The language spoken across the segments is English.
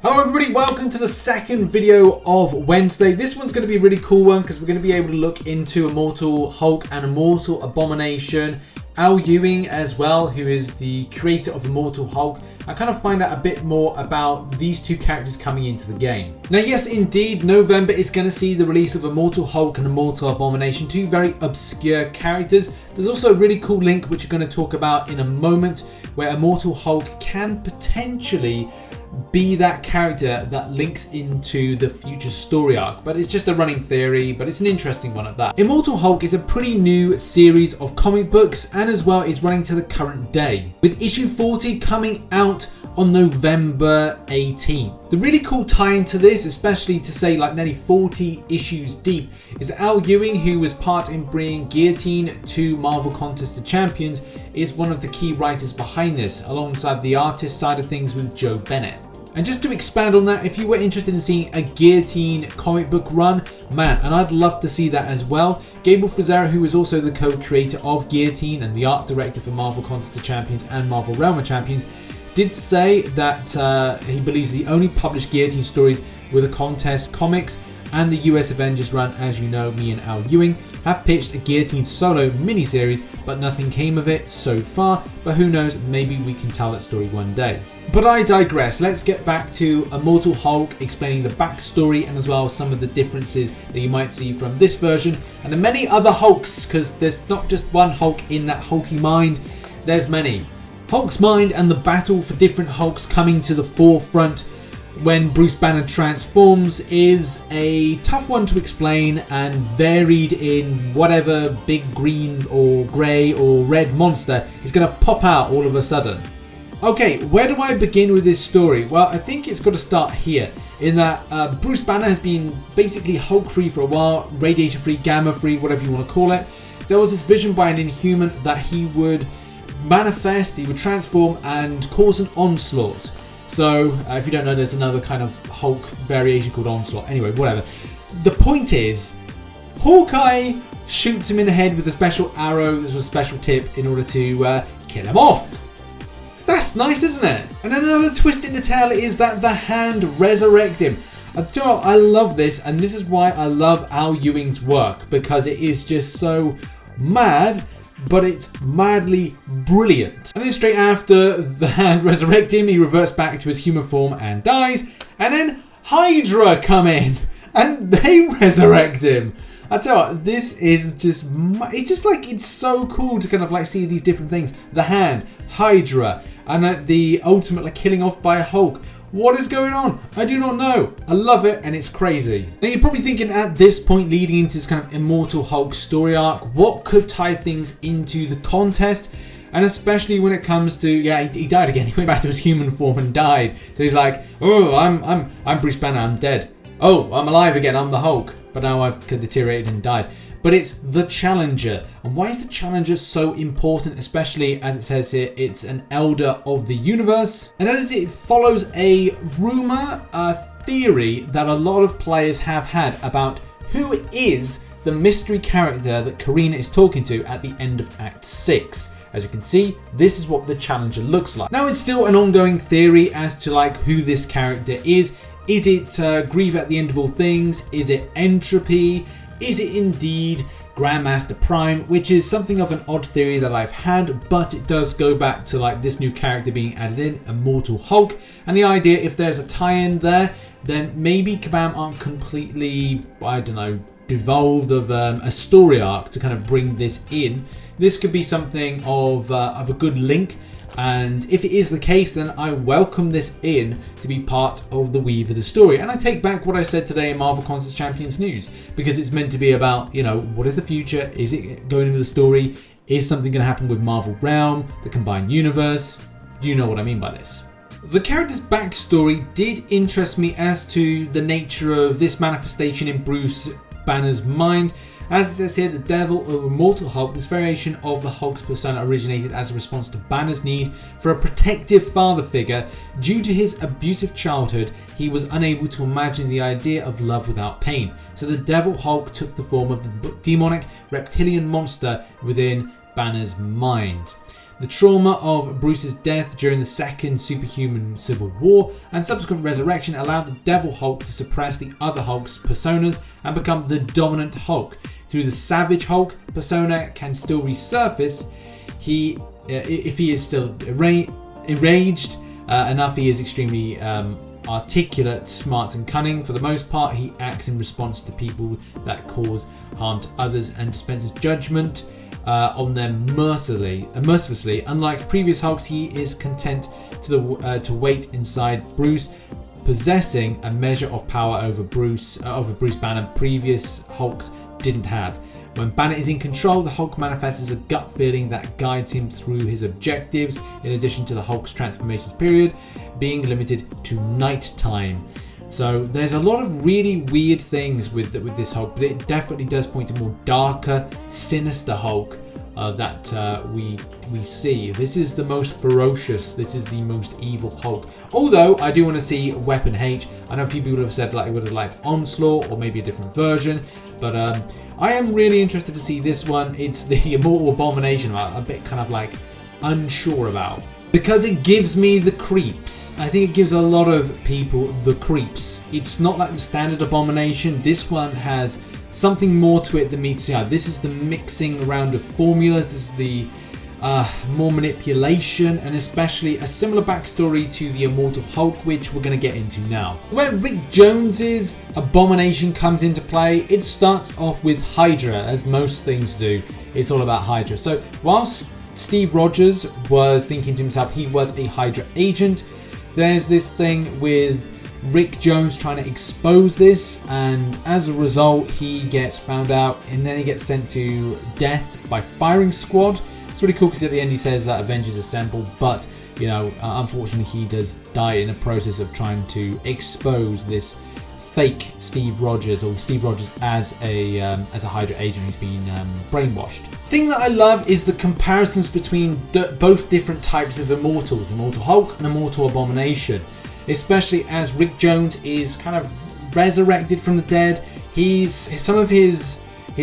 Hello everybody, welcome to the second video of Wednesday. This one's going to be a really cool one because we're going to be able to look into Immortal Hulk and Immortal Abomination. Al Ewing as well, who is the creator of Immortal Hulk. I kind of find out a bit more about these two characters coming into the game. Now yes indeed, November is going to see the release of Immortal Hulk and Immortal Abomination, two very obscure characters. There's also a really cool link which we're going to talk about in a moment where Immortal Hulk can potentially be that character that links into the future story arc, but it's just a running theory, but it's an interesting one at that. Immortal Hulk is a pretty new series of comic books and as well is running to the current day, with issue 40 coming out on November 18th. The really cool tie into this, especially to say like nearly 40 issues deep, is Al Ewing, who was part in bringing Guillotine to Marvel Contest of Champions, is one of the key writers behind this, alongside the artist side of things with Joe Bennett. And just to expand on that, if you were interested in seeing a Guillotine comic book run, man, and I'd love to see that as well. Gabriel Frazara, who is also the co-creator of Guillotine and the art director for Marvel Contest of Champions and Marvel Realm of Champions, did say that he believes the only published Guillotine stories were the Contest comics and the US Avengers run. As you know, me and Al Ewing have pitched a Guillotine solo miniseries, but nothing came of it so far. But who knows, maybe we can tell that story one day. But I digress. Let's get back to Immortal Hulk, explaining the backstory and as well as some of the differences that you might see from this version and the many other Hulks, because there's not just one Hulk in that Hulky mind, there's many. Hulk's mind and the battle for different Hulks coming to the forefront when Bruce Banner transforms is a tough one to explain and varied in whatever big green or grey or red monster is going to pop out all of a sudden. Okay, where do I begin with this story? Well, I think it's got to start here, in that Bruce Banner has been basically Hulk free for a while, radiation free, gamma free, whatever you want to call it. There was this vision by an Inhuman that he would manifest, he would transform and cause an onslaught. So, if you don't know, there's another kind of Hulk variation called Onslaught. Anyway, whatever. The point is, Hawkeye shoots him in the head with a special arrow, there's a special tip in order to kill him off. That's nice, isn't it? And another twist in the tale is that the Hand resurrects him. I love this, and this is why I love Al Ewing's work, because it is just so mad, but it's madly brilliant. And then straight after the Hand resurrects him, he reverts back to his human form and dies. And then Hydra come in and they resurrect him. I tell you what, this is just, it's so cool to kind of like see these different things. The Hand, Hydra, and the ultimate killing off by Hulk. What is going on? I do not know. I love it and it's crazy. Now you're probably thinking at this point, leading into this kind of Immortal Hulk story arc, what could tie things into the contest? And especially when it comes to, yeah, he died again. He went back to his human form and died. So he's like, oh, I'm Bruce Banner, I'm dead. Oh, I'm alive again, I'm the Hulk. But now I've deteriorated and died. But it's the Challenger. And why is the Challenger so important? Especially as it says here, it's an elder of the universe. And as it follows a rumor, a theory that a lot of players have had about who is the mystery character that Karina is talking to at the end of Act 6. As you can see, this is what the Challenger looks like. Now it's still an ongoing theory as to like who this character is. Is it Grief at the End of All Things? Is it Entropy? Is it indeed Grandmaster Prime? Which is something of an odd theory that I've had, but it does go back to like this new character being added in, Immortal Hulk. And the idea, if there's a tie-in there, then maybe Kabam aren't completely, I don't know, devolved of a story arc to kind of bring this in. This could be something of a good link. And if it is the case, then I welcome this in to be part of the weave of the story. And I take back what I said today in Marvel Contest Champions news, because it's meant to be about, you know, what is the future? Is it going into the story? Is something going to happen with Marvel Realm, the combined universe? You know what I mean by this. The character's backstory did interest me as to the nature of this manifestation in Bruce Banner's mind. As it says here, the devil of Immortal Hulk, this variation of the Hulk's persona originated as a response to Banner's need for a protective father figure. Due to his abusive childhood, he was unable to imagine the idea of love without pain. So the devil Hulk took the form of the demonic reptilian monster within Banner's mind. The trauma of Bruce's death during the second superhuman civil war and subsequent resurrection allowed the Devil Hulk to suppress the other Hulk's personas and become the dominant Hulk. Through the Savage Hulk persona can still resurface. If he is still enraged enough, he is extremely articulate, smart and cunning. For the most part, he acts in response to people that cause harm to others and dispenses judgment on them mercilessly. Unlike previous Hulks, he is content to wait inside Bruce, possessing a measure of power over Bruce Banner previous Hulks didn't have. When Banner is in control, the Hulk manifests as a gut feeling that guides him through his objectives, in addition to the Hulk's transformations period being limited to nighttime. So there's a lot of really weird things with this Hulk, but it definitely does point to more darker, sinister Hulk that we see. This is the most ferocious, this is the most evil Hulk. Although I do want to see Weapon H. I know a few people have said like would have liked Onslaught or maybe a different version, but I am really interested to see this one. It's the Immortal Abomination, I'm a bit kind of like unsure about, because it gives me the creeps. I think it gives a lot of people the creeps. It's not like the standard Abomination. This one has something more to it than meets the eye. This is the mixing around of formulas. This is the more manipulation, and especially a similar backstory to the Immortal Hulk, which we're going to get into now. Where Rick Jones's Abomination comes into play, it starts off with Hydra, as most things do. It's all about Hydra. So whilst Steve Rogers was thinking to himself he was a Hydra agent, there's this thing with Rick Jones trying to expose this, and as a result he gets found out and then he gets sent to death by firing squad. It's really cool because at the end he says that Avengers assemble, but you know, unfortunately he does die in the process of trying to expose this fake Steve Rogers, or Steve Rogers as a Hydra agent who's been brainwashed. The thing that I love is the comparisons between both different types of Immortals, Immortal Hulk and Immortal Abomination, especially as Rick Jones is kind of resurrected from the dead. Some of his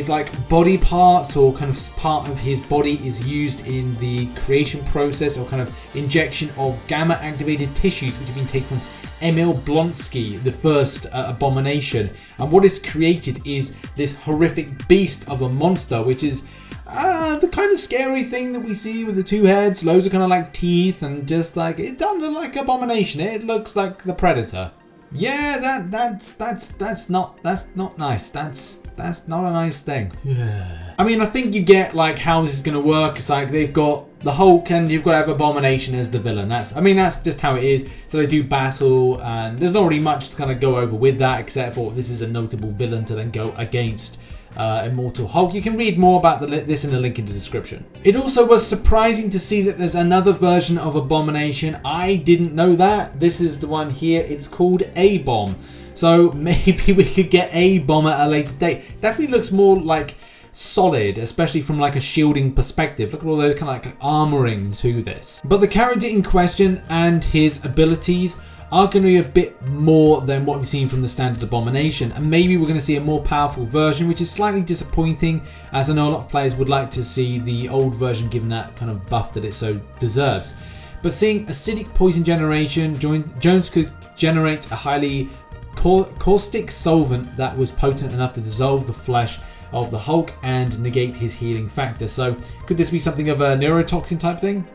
like body parts, or kind of part of his body, is used in the creation process, or kind of injection of gamma activated tissues which have been taken from Emil Blonsky, the first Abomination. And what is created is this horrific beast of a monster, which is the kind of scary thing that we see with the two heads, loads of kind of like teeth, and just like, it doesn't look like Abomination, it looks like the Predator. Yeah, that's not nice. That's not a nice thing. Yeah. I mean, I think you get like how this is gonna work. It's like they've got the Hulk and you've got to have Abomination as the villain. That's just how it is. So they do battle, and there's not really much to kind of go over with that, except for this is a notable villain to then go against Immortal Hulk. You can read more about this in the link in the description. It also was surprising to see that there's another version of Abomination. I didn't know that. This is the one here. It's called A-Bomb. So maybe we could get A-Bomb at a later date. Definitely looks more like solid, especially from like a shielding perspective. Look at all those kind of like armoring to this. But the character in question and his abilities are going to be a bit more than what we've seen from the standard Abomination, and maybe we're going to see a more powerful version, which is slightly disappointing, as I know a lot of players would like to see the old version given that kind of buff that it so deserves. But seeing acidic poison generation, Jones could generate a highly caustic solvent that was potent enough to dissolve the flesh of the Hulk and negate his healing factor. So could this be something of a neurotoxin type thing?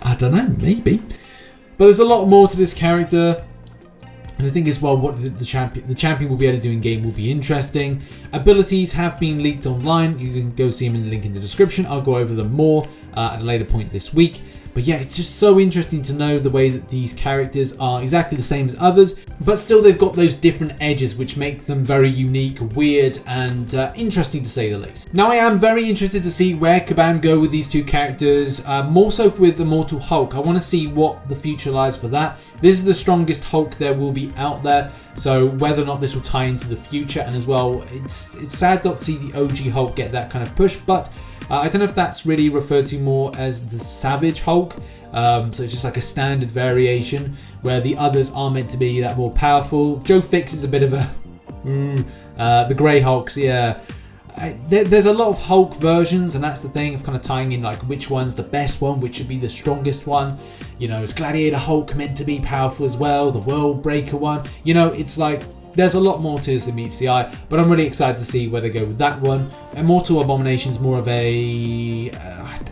I don't know, maybe. But there's a lot more to this character, and I think as well what the champion will be able to do in game will be interesting. Abilities have been leaked online. You can go see them in the link in the description. I'll go over them more at a later point this week. But yeah, it's just so interesting to know the way that these characters are exactly the same as others, but still they've got those different edges which make them very unique, weird, and interesting to say the least. Now I am very interested to see where Kabam go with these two characters, more so with Immortal Hulk. I want to see what the future lies for that. This is the strongest Hulk there will be out there, so whether or not this will tie into the future, and as well, it's sad not to see the OG Hulk get that kind of push, but I don't know if that's really referred to more as the Savage Hulk, so it's just like a standard variation where the others are meant to be that more powerful. Joe Fix is a bit of a the Grey Hulks, yeah. There's a lot of Hulk versions, and that's the thing of kind of tying in like which one's the best one, which should be the strongest one. You know, is Gladiator Hulk meant to be powerful as well? The World Breaker one? You know, it's like there's a lot more to this than meets the eye, but I'm really excited to see where they go with that one. Immortal Abomination is more of a...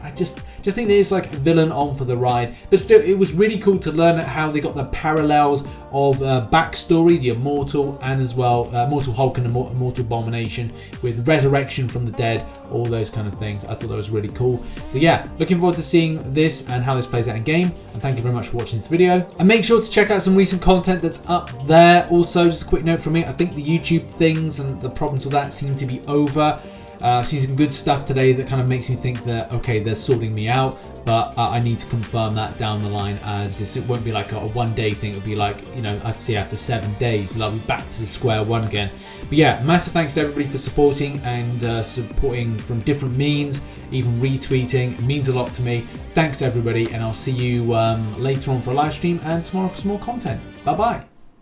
I just think there's like a villain on for the ride, but still it was really cool to learn how they got the parallels of backstory, the Immortal, and as well Immortal Hulk and Immortal Abomination with resurrection from the dead, all those kind of things. I thought that was really cool. So yeah, looking forward to seeing this and how this plays out in game, and thank you very much for watching this video, and make sure to check out some recent content that's up there. Also, just a quick note from me, I think the YouTube things and the problems with that seem to be over. I've seen some good stuff today that kind of makes me think that, okay, they're sorting me out, but I need to confirm that down the line, as it won't be like a one-day thing. It'll be like, you know, I'd say after 7 days, I'll be back to the square one again. But yeah, massive thanks to everybody for supporting and supporting from different means, even retweeting. It means a lot to me. Thanks everybody, and I'll see you later on for a live stream and tomorrow for some more content. Bye-bye.